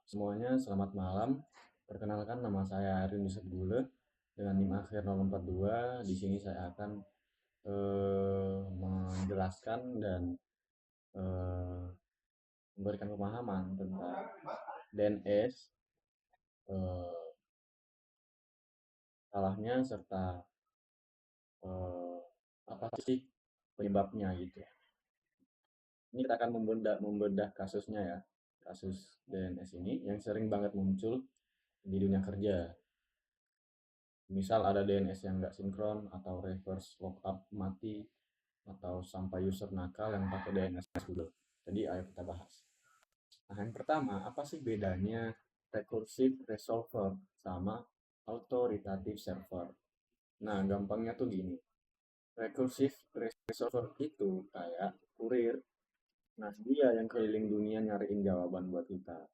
Semuanya selamat malam. Perkenalkan nama saya Arin Yusuf Gule dengan NIM akhir 042. Di sini saya akan menjelaskan dan eh, memberikan pemahaman tentang DNS, eh, salahnya serta eh, apa sih penyebabnya gitu. Ini kita akan membedah kasusnya ya, kasus DNS ini yang sering banget muncul di dunia kerja. Misal ada DNS yang nggak sinkron atau reverse lookup mati atau sampai user nakal yang pakai DNS dulu. Jadi ayo kita bahas. Nah, yang pertama, apa sih bedanya recursive resolver sama authoritative server? Nah, gampangnya tuh gini. Recursive resolver itu kayak kurir. Nah, dia yang keliling dunia nyariin jawaban buat kita.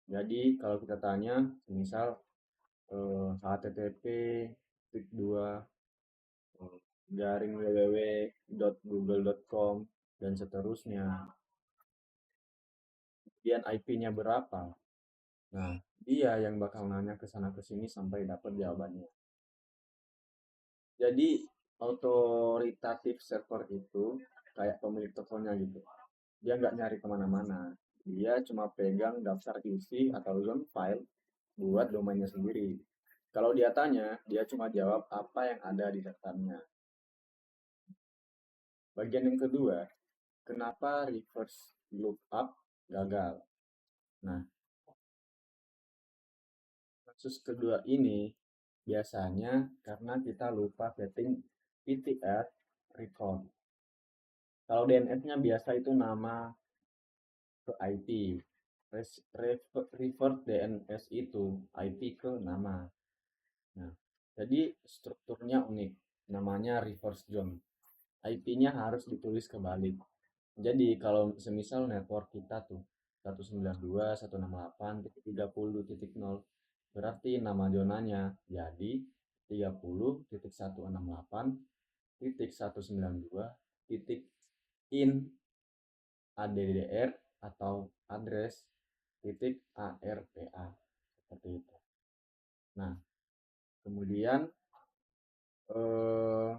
Jadi, kalau kita tanya, misal HTTP titik dua garing www.google.com dan seterusnya. Kemudian IP-nya berapa? Nah, dia yang bakal nanya ke sana ke sini sampai dapat jawabannya. Jadi, authoritative server itu kayak pemilik tokonya gitu. Dia nggak nyari kemana-mana. Dia cuma pegang daftar isi atau zone file buat domainnya sendiri. Kalau dia tanya, dia cuma jawab apa yang ada di daftarnya. Bagian yang kedua, kenapa reverse lookup gagal? Nah, kasus kedua ini biasanya karena kita lupa setting PTR record. Kalau DNS-nya biasa itu nama ke IP. Revert DNS itu IP ke nama. Nah, jadi strukturnya unik. Namanya reverse join. IP-nya harus ditulis kebalik. Jadi kalau semisal network kita tuh 192.168.30.0 berarti nama zonanya jadi 30.168.192.in addr atau address titik arpa seperti itu. Nah, kemudian eh,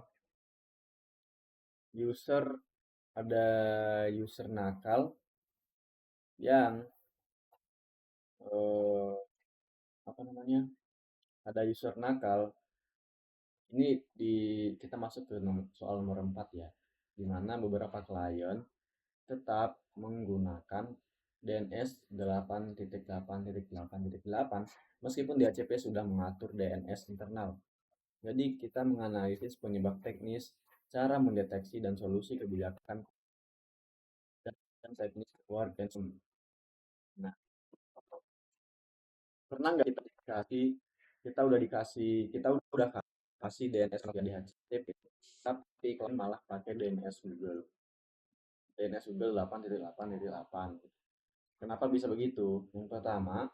user ada user nakal yang eh, apa namanya? Ada user nakal. Ini kita masuk ke soal nomor 4 ya. Di mana beberapa klien tetap menggunakan DNS 8.8.8.8 meskipun DHCP sudah mengatur DNS internal. Jadi kita menganalisis penyebab teknis, cara mendeteksi dan solusi kebijakan dan teknis keluarga. Nah, pernah nggak kita udah kasih DNS di DHCP, tapi kalian malah pakai DNS Google. DNS Google 8.8.8. Kenapa bisa begitu? Yang pertama,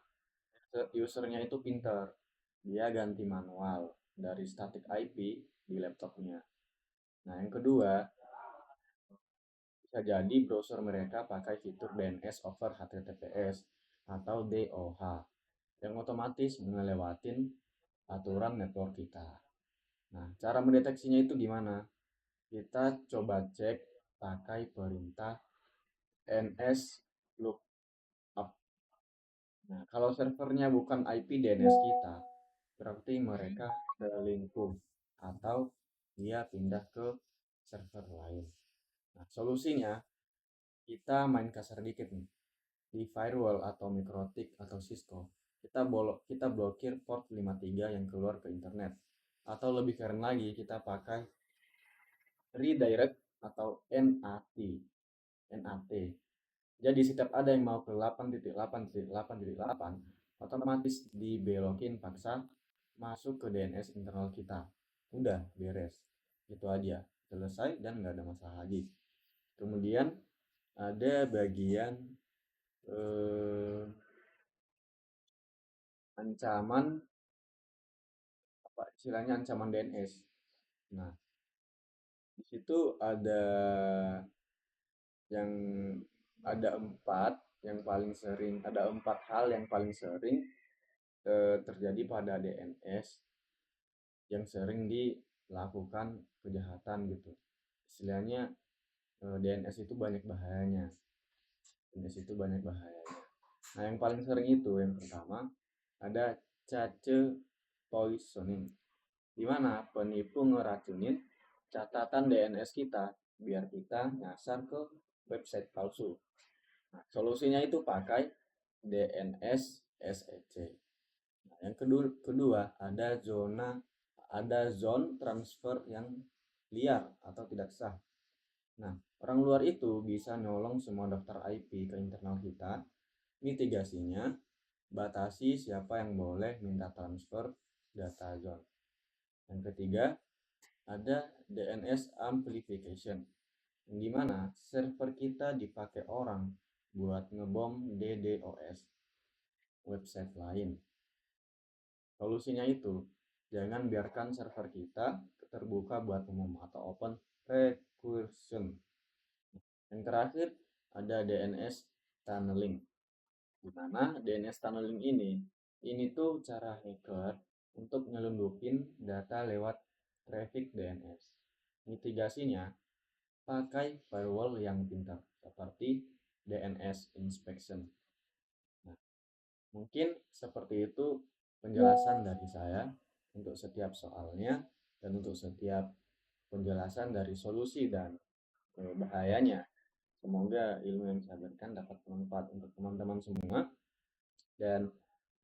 usernya itu pinter. Dia ganti manual dari static IP di laptopnya. Nah, yang kedua, bisa jadi browser mereka pakai fitur DNS over HTTPS atau DOH yang otomatis ngelewatin aturan network kita. Nah, cara mendeteksinya itu gimana? Kita coba cek pakai perintah ns lookup. Nah, kalau servernya bukan IP DNS kita, berarti mereka selingkuh atau dia pindah ke server lain. Nah, solusinya kita main kasar dikit nih. Di firewall atau Mikrotik atau Cisco, kita blokir port 53 yang keluar ke internet. Atau lebih keren lagi, kita pakai redirect atau NAT. NAT. Jadi setiap ada yang mau ke 8.8.8.8 otomatis dibelokin paksa masuk ke DNS internal kita. Udah beres. Itu aja. Selesai dan nggak ada masalah lagi. Kemudian ada bagian ancaman apa istilahnya ancaman DNS. Nah, di situ yang ada 4 yang paling sering, ada 4 hal yang paling sering terjadi pada DNS yang sering dilakukan kejahatan gitu. Istilahnya DNS itu banyak bahayanya. DNS itu banyak bahayanya. Nah, yang paling sering itu yang pertama ada cache poisoning, di mana penipu ngeracunin catatan DNS kita biar kita nyasar ke website palsu. Nah, solusinya itu pakai DNS SEC. Nah, yang kedua ada zone transfer yang liar atau tidak sah. Nah, orang luar itu bisa nolong semua daftar IP ke internal kita. Mitigasinya, batasi siapa yang boleh minta transfer data zone. Yang ketiga, ada DNS amplification, di mana server kita dipakai orang buat ngebom DDoS website lain. Solusinya itu, jangan biarkan server kita terbuka buat umum atau open recursion. Yang terakhir, ada DNS tunneling. Di mana DNS tunneling ini tuh cara hacker untuk nyelundupin data lewat traffic DNS. Mitigasinya, pakai firewall yang pintar seperti DNS inspection. Nah, mungkin seperti itu penjelasan dari saya untuk setiap soalnya dan untuk setiap penjelasan dari solusi dan bahayanya. Semoga ilmu yang saya berikan dapat bermanfaat untuk teman-teman semua. Dan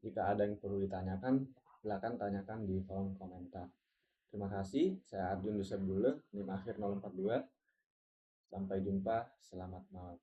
jika ada yang perlu ditanyakan, silakan tanyakan di kolom komentar. Terima kasih, saya Arjun Dusebule, NIM akhir 042. Sampai jumpa, selamat malam.